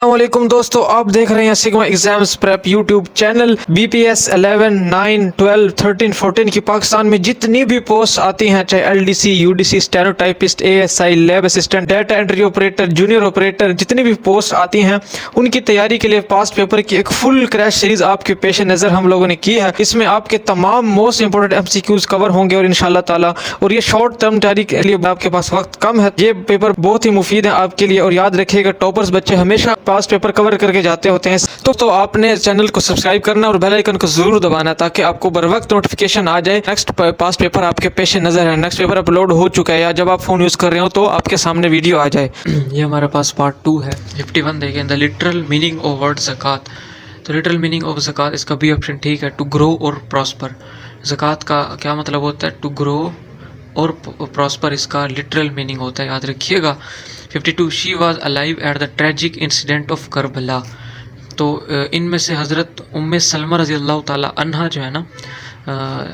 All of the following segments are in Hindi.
वालेकुम दोस्तों, आप देख रहे हैं sigma exams prep YouTube channel. BPS 11, 9, 12, 13, 14 की पाकिस्तान में जितनी भी पोस्ट आती हैं, चाहे LDC, UDC, stenotypist, ASI, lab assistant, data entry operator, junior operator, जितनी भी पोस्ट आती हैं उनकी तैयारी के लिए पास्ट पेपर की एक फुल क्रैश सीरीज आपके पेश नज़र हम लोगों ने की है। इसमें आपके तमाम मोस्ट इंपोर्टेंट एमसीक्यूज कवर होंगे और इंशाल्लाह ताला, और ये शॉर्ट टर्म तैयारी के लिए आपके पास वक्त कम है। ये पेपर बहुत ही मुफीद है आपके लिए, और याद रखिएगा टॉपर्स बच्चे हमेशा पास्ट पेपर कवर करके जाते होते हैं। तो आपने चैनल को सब्सक्राइब करना और बेल आइकन को जरूर दबाना ताकि आपको बर वक्त नोटिफिकेशन आ जाए। नेक्स्ट पास्ट पेपर आपके पेश नजर है, नेक्स्ट पेपर अपलोड हो चुका है, या जब आप फोन यूज कर रहे हो तो आपके सामने वीडियो आ जाए। ये हमारे पास पार्ट 2 है। 51 देखें, the literal meaning of word zakat. तो लिटरल मीनिंग ऑफ ज़कात, इसका बी ऑप्शन ठीक है, टू ग्रो और प्रॉस्पर। ज़कात का क्या मतलब होता है? टू ग्रो और प्रॉस्पर इसका लिटरल मीनिंग होता है, याद रखिएगा। 52, she was alive at the tragic incident of Karbala. तो इनमें से हज़रत उम्मे सलमा रज़ी अल्लाह ताला अन्हा जो है ना,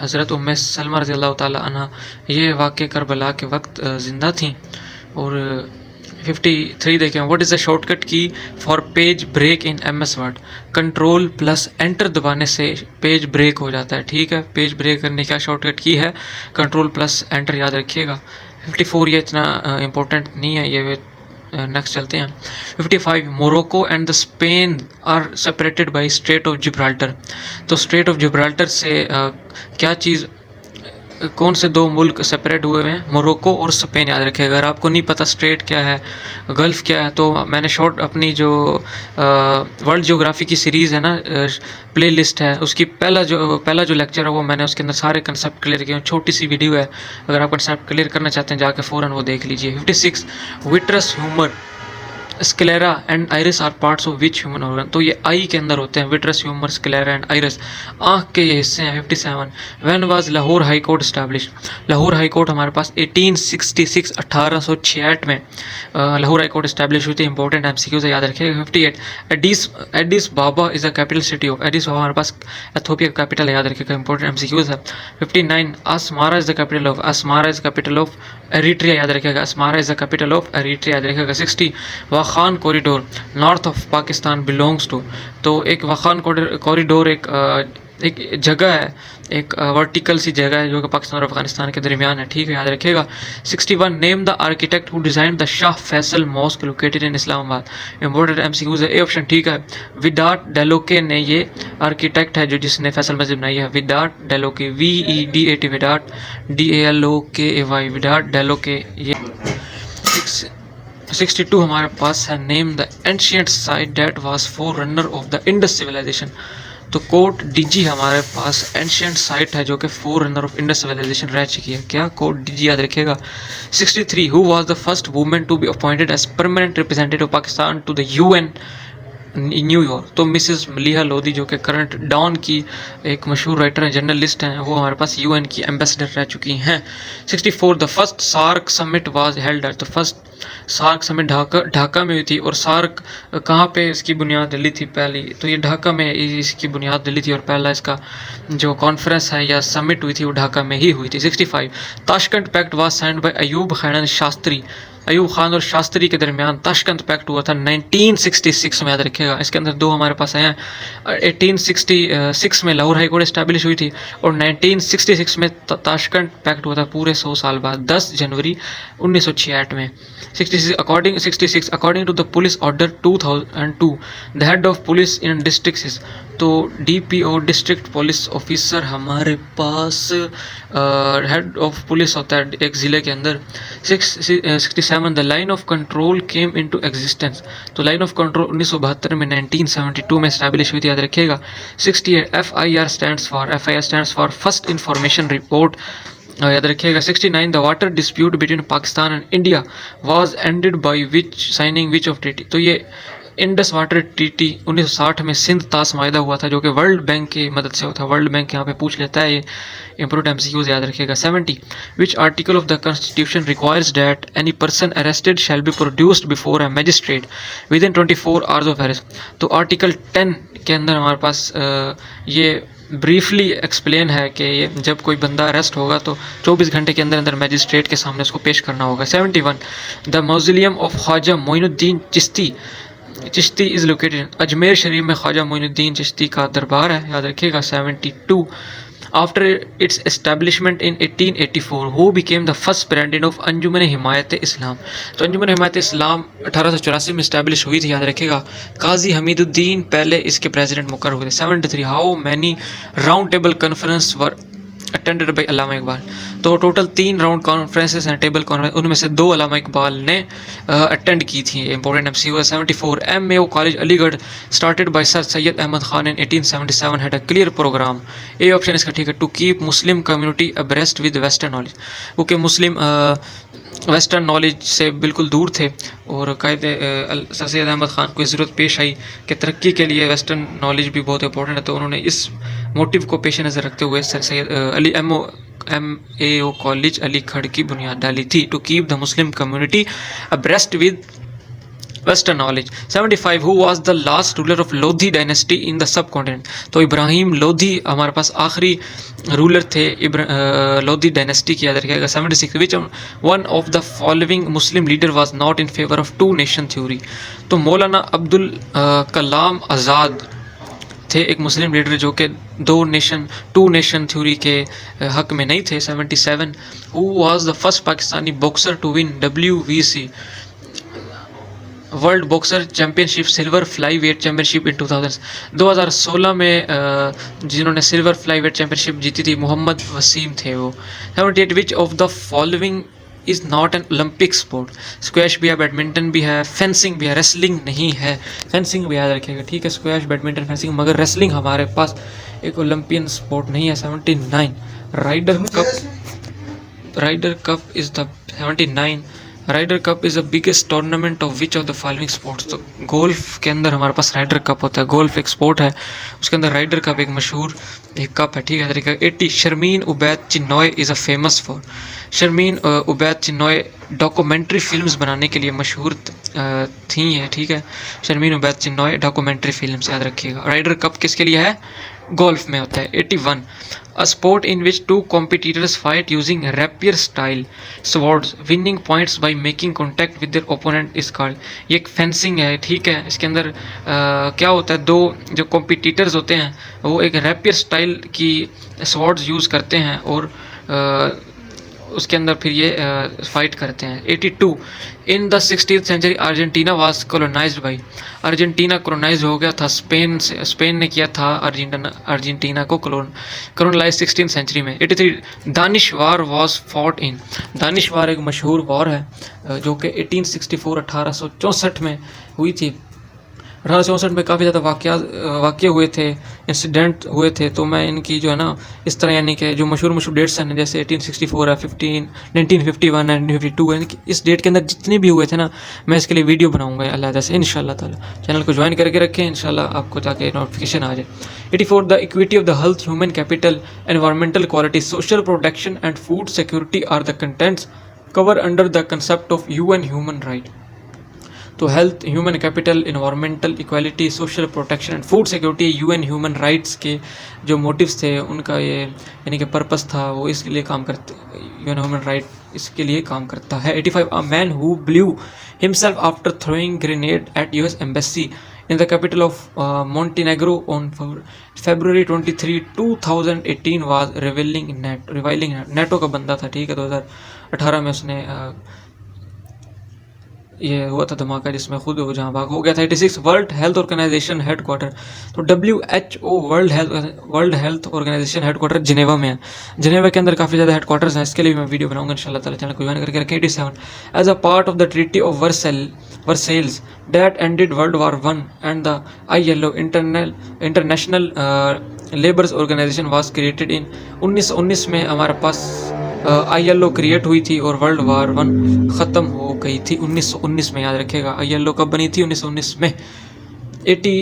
हज़रत उम्मे सलमा रज़ी अल्लाह ताला अन्हा ये वाक़े करबला के वक्त ज़िंदा थी। और 53 देखें, what is the shortcut key for page break in MS Word. Control plus enter दबाने से पेज ब्रेक हो जाता है, ठीक है। पेज ब्रेक करने का शॉर्टकट की है कंट्रोल प्लस एंटर, याद रखिएगा। 54 ये इतना इम्पोर्टेंट नहीं है, ये नेक्स्ट चलते हैं। 55, Morocco and the Spain are separated by strait of Gibraltar. तो स्ट्रेट ऑफ जिब्राल्टर से क्या चीज़, कौन से दो मुल्क सेपरेट हुए हैं? मोरक्को और स्पेन, याद रखिएगा। अगर आपको नहीं पता स्ट्रेट क्या है, गल्फ़ क्या है, तो मैंने शॉर्ट अपनी जो वर्ल्ड ज्योग्राफी की सीरीज़ है ना, प्ले लिस्ट है, उसकी पहला जो लेक्चर है वो मैंने उसके अंदर सारे कंसेप्ट क्लियर किए। छोटी सी वीडियो है, अगर आप कंसेप्ट क्लियर करना चाहते हैं जाके फ़ौरन वो देख लीजिए। 56, vitreous humour, sclera and iris are parts of which human organ. तो ये आई के अंदर होते हैं, vitreous, humour, sclera and iris, आँख के ये हिस्से हैं। 57, when was Lahore high court establish. Lahore high court हमारे पास 1866 1866 में लाहौर हाई कोर्ट इस्टेब्लिश हुई थी। इंपॉर्टेंट एमसीक्यूज है, याद रखिएगा। 58, Addis Ababa is the capital city of. Addis Ababa हमारे पास एथोपिया का कैपिटल है, याद रखिएगा। इंपॉर्टेंट एमसीक्यूज है। 59, Asmara is the capital of. Asmara is capital of Eritrea, याद रखिएगा। Asmara is the capital of Eritrea, याद रखिएगा। 60, Wakhan corridor north of Pakistan belongs to. तो एक वाखान कॉरिडोर एक जगह है, एक वर्टिकल सी जगह है जो कि पाकिस्तान और अफगानिस्तान के दरमियान है, ठीक है, याद रखिएगा। 61, name the architect who design the Shah Faisal mosque located in Islamabad. Important MCQs है, ए ऑप्शन ठीक है। विदाट डेलोके ने ये आर्किटेक्ट है जो जिसने फैसल मस्जिद बनाई है। विदाट डेलोके, VEDAT, विदाट DALOKAY, विदाट डेलोके। ये 62 हमारे पास है, name the ancient site that was forerunner of the Indus civilisation. तो कोट डीजी हमारे पास एंशियंट साइट है जो कि forerunner of Indus civilisation रह चुकी है। क्या? कोट डीजी, याद रखिएगा। 63, who was the first women to be appointed as permanent representative of Pakistan to the UN New York. तो मिसेस मलिहा लोधी जो कि करंट डॉन की एक मशहूर राइटर हैं, जर्नलिस्ट हैं, वो हमारे पास UN की एम्बेसडर रह चुकी हैं। 64, the first SAARC summit was held at. तो फर्स्ट सार्क समिट ढाका में हुई थी। और सार्क कहाँ पे इसकी बुनियाद डली थी पहली? तो ये ढाका में इसकी बुनियाद डली थी, और पहला इसका जो कॉन्फ्रेंस है या समिट हुई थी वो ढाका में ही हुई थी। 65, Tashkent pact was signed by Ayub Khan Shastri. Ayub Khan और शास्त्री के दरमियान ताशकंद पैक्ट हुआ था 1966 में, याद रखिएगा। इसके अंदर दो हमारे पास हैं। 1866 में लाहौर हाई कोर्ट इस्टेब्लिश हुई थी, और 1966 में ताशकंद पैक्ट हुआ था, पूरे 100 साल बाद 10 जनवरी 1966 में। 66 according to the police order 2002, the head of police in district is. तो DPO डिस्ट्रिक्ट पुलिस ऑफिसर हमारे पास हेड ऑफ पुलिस होता है एक ज़िले के अंदर। 67, the line of control came into existence. तो लाइन ऑफ कंट्रोल 1972 में 1972 में इस्टेब्लिश हुई थी, याद रखिएगा। 68, FIR stands for first information report, याद रखिएगा। 69, the water dispute between Pakistan and India was ended by which signing which of treaty. तो ये इंडस वाटर ट्रीटी 1960 में सिंध ताश माहिदा हुआ था, जो कि वर्ल्ड बैंक की मदद से होता है। वर्ल्ड बैंक यहाँ पे पूछ लेता है, ये इंपोर्टेंट MCQs, याद रखिएगा। 70, which article of the constitution requires that any person arrested shall be produced before a magistrate with in 24 hours of arrest. तो आर्टिकल 10 के अंदर हमारे पास ये ब्रीफली एक्सप्लेन है कि ये जब कोई बंदा अरेस्ट होगा तो 24 घंटे के अंदर अंदर मैजिस्ट्रेट के सामने उसको पेश करना होगा। 71, the mausoleum of Khwaja Moinuddin Chishti Chishti is located Ajmer Sharif में ख्वाजा मोइनुद्दीन चिश्ती का दरबार है, याद रखिएगा। 72 after its establishment in 1884 who became the first president of Anjuman Himayat Islam. तो अंजुमन हिमायत इस्लाम 1884 में इस्टेब्लिश हुई थी, याद रखिएगा। काजी हमीदुद्दीन पहले इसके प्रेसिडेंट मुकर्रर हुए थे। 73 how many round table conference were attended by Allama Iqbal. तो टोटल 3 राउंड कॉन्फ्रेंसेस हैं, टेबल कॉन्फ्रेंस, उनमें से 2 अल्लामा इकबाल ने अटेंड की थी। इंपॉर्टेंट एमसी हुआ। 74 MAO college Aligarh started by sir Syed Ahmed Khan in 1877 had a clear programme. A option इसका ठीक है, to keep Muslim community abreast with western knowledge, क्योंकि मुस्लिम वेस्टर्न नॉलेज से बिल्कुल दूर थे और कायदे सर सैयद अहमद ख़ान को ज़रूरत पेश आई कि तरक्की के लिए वेस्टर्न नॉलेज भी बहुत इंपॉर्टेंट है। तो उन्होंने इस मोटिव को पेश नज़र रखते हुए sir Syed Ali MAO college Aligarh की बुनियाद डाली थी, to keep the Muslim community abreast with western knowledge. 75 who was the last ruler of Lodhi dynasty in the subcontinent. तो इब्राहिम लोधी हमारे पास आखिरी रूलर थे लोधी डायनेस्टी की, याद रखिएगा। 76 which one of the following Muslim leader was not in favour of 2 nation theory. तो मौलाना अब्दुल कलाम आज़ाद थे एक मुस्लिम लीडर जो कि 2 नेशन थ्योरी के हक में नहीं थे। 77 who was the first Pakistani boxer to win WBC world boxer championship silver flyweight championship in 2016 में जिन्होंने सिल्वर फ्लाई वेट चैम्पियनशिप जीती थी, मोहम्मद वसीम थे वो। 78 विच of the following is not an Olympic sport. Squash भी है, बैडमिंटन भी है, फेंसिंग भी है, रेसलिंग नहीं है। फेंसिंग भी याद रखिएगा, ठीक है। स्क्वैश, बैडमिंटन, फेंसिंग, मगर रेसलिंग हमारे पास एक ओलंपियन स्पोर्ट नहीं है। 79 Ryder cup is the 79 Ryder cup is the biggest tournament of which of the following sports. तो गोल्फ के अंदर हमारे पास राइडर कप होता है, गोल्फ एक स्पोर्ट है, उसके अंदर राइडर कप एक मशहूर एक कप है, ठीक है तरीका। 80 Sharmeen Obaid Chinoy is a famous for. Sharmeen Obaid Chinoy documentary films बनाने के लिए मशहूर थी है, ठीक है। शर्मीन उबैद चिन्नॉय डॉक्यूमेंट्री फिल्म्स, याद रखिएगा। राइडर कप किसके लिए है? गोल्फ में होता है। 81 a sport in which 2 competitors fight using rapier style swords winning points by making contact with their opponent is called. ये एक फेंसिंग है, ठीक है। इसके अंदर क्या होता है, 2 जो कॉम्पिटिटर्स होते हैं वो एक रैपियर स्टाइल की स्वर्ड्स यूज़ करते हैं और उसके अंदर फिर ये फाइट करते हैं। 82 in the 16th century Argentina was colonised by. Argentina colonise हो गया था स्पेन से, स्पेन ने किया था अर्जेंटीना को कॉलोनाइज 16th सेंचुरी में। 83 Danish war was fought in. Danish war एक मशहूर वॉर है जो कि 1864 में हुई थी। 1864 में काफ़ी ज़्यादा वाक़े हुए थे, इंसिडेंट हुए थे। तो मैं इनकी जो है ना इस तरह यानी कि जो मशहूर डेट्स हैं जैसे 1864 है, 1951 है, 1952 है, इस डेट के अंदर जितने भी हुए थे ना मैं इसके लिए वीडियो बनाऊंगा अल्लाह जैसे इंशाल्लाह ताला। चैनल को ज्वाइन करके रखें, इंशाल्लाह आपको ताकि नोटिफिकेशन आ जाए। 84 the equity of the health, human capital, environmental quality, social protection and food security are the contents cover under the concept of UN human right. तो health, human capital, environmental equality, social protection and food security UN human rights के जो मोटिव्स थे उनका ये यानी कि पर्पस था, वो इसके लिए काम करते, UN ह्यूमन राइट इसके लिए काम करता है। 85 a man who blew himself after throwing grenade at US embassy in the capital of Montenegro on February 23, 2018 was revealing NATO का बंदा था, ठीक है। 2018 में उसने ये हुआ था धमाका जिसमें खुद वो जहाँ भाग हो गया था। 86 वर्ल्ड हेल्थ ऑर्गेनाइजेशन हेडक्वार्टर। तो WHO world health organisation headquarter Geneva में है। जिनेवा के अंदर काफ़ी ज़्यादा हेडक्वार्टर्स हैं, इसके लिए भी मैं वीडियो बनाऊंगा इंशाल्लाह ताला। चैनल को ज्वाइन करके रखें। 87 as a part of the treaty of Versailles that ended world war 1 and the ILO international labours organisation was created in 1919 में हमारे पास ILO क्रिएट हुई थी और वर्ल्ड वॉर 1 ख़त्म हो गई थी 1919 में, याद रखेगा। ILO कब बनी थी? 1919 में। 80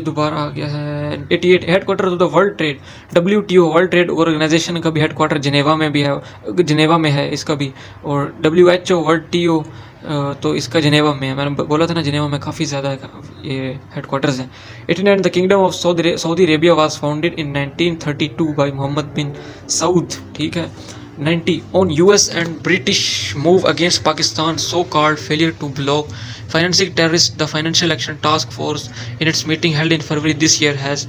दोबारा आ गया है। 88 headquarter of the world trade, WTO world trade organisation का भी हेडक्वार्टर जिनेवा में भी है, जिनेवा में है इसका भी। और WHO वर्ल्ड TO तो इसका जिनेवा में है। मैंने बोला था ना जिनेवा में काफ़ी ज़्यादा ये हेडक्वार्टर्स हैं। 89 the kingdom of Saudi Arabia was founded in 1932 by Mohammed bin Saud, ठीक है। 90 on US and British move against Pakistan so-called failure to block financing terrorists. The Financial Action Task Force in its meeting held in February this year has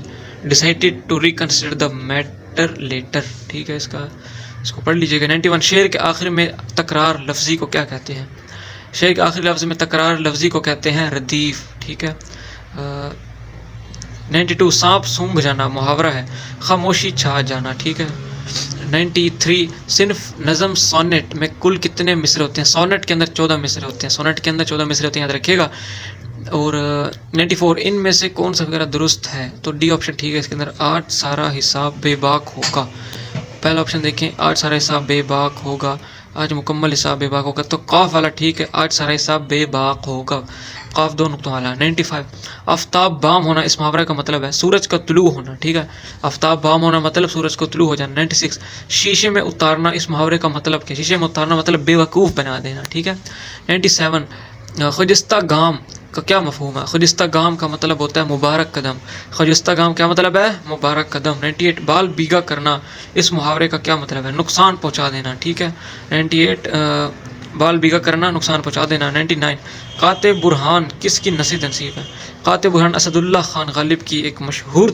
decided to reconsider the matter later. ठीक है, इसको पढ़ लीजिएगा। 91 शेर के आखिर में तकरार लफ्जी को क्या कहते हैं? शेर के आखिरी लफ्ज में तकरार लफ्जी को कहते हैं रदीफ। ठीक है। 92 सांप सूंघ जाना मुहावरा है, खामोशी छा जाना। ठीक है। 93 सिर्फ नज़म सोनेट में कुल कितने मिसरे होते हैं? सोनेट के अंदर 14 मिसरे होते हैं। सोनेट के अंदर 14 मिसरे होते हैं, याद रखिएगा। और 94 इनमें से कौन सा वगैरह दुरुस्त है? तो डी ऑप्शन ठीक है। इसके अंदर 8 सारा हिसाब बेबाक होगा। पहला ऑप्शन देखें, 8 सारा हिसाब बेबाक होगा, आज मुकम्मल हिसाब बेबाक होगा। तो काफ वाला ठीक है, 8 सारा हिसाब बेबाक होगा, काफ 2 नुक्तों वाला। 95 आफ्ताब बाम होना इस मुहावरे का मतलब है सूरज का तुलू होना। ठीक है, आफ्ताब बाम होना मतलब सूरज को तुलू हो जाना। 96 शीशे में उतारना इस मुहावरे का मतलब क्या? शीशे में उतारना मतलब बेवकूफ़ बना देना। ठीक है। 97 खुजस्ता गाम का क्या मफहूम है? खुजस्ता गाम का मतलब होता है मुबारक कदम। खुजस्ता गाम क्या मतलब है? मुबारक कदम। 98 बाल बीगा करना इस मुहावरे का क्या मतलब है? नुकसान पहुंचा देना। ठीक है। 98 बाल बीगा करना, नुकसान पहुंचा देना। 99 काते बुरहान किसकी नस्ल तनसीब है? काते बुरहान असदुल्ला खान गालिब की एक मशहूर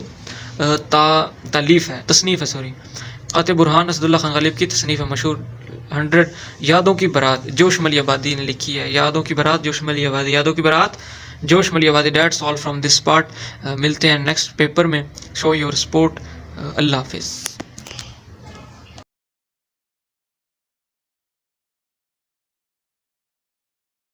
तालीफ है, तसनीफ़ है, सॉरी। काते बुरहान असदुल्ला खान गालिब की तसनीफ़ है मशहूर। 100 यादों की बारात जोश मली आबादी ने लिखी है। यादों की बारात जोश मली आबादी, यादों की बारात जोश मली आबादी। That's all from this part. मिलते हैं नेक्स्ट पेपर में। Show your support. अल्लाह हाफिज़।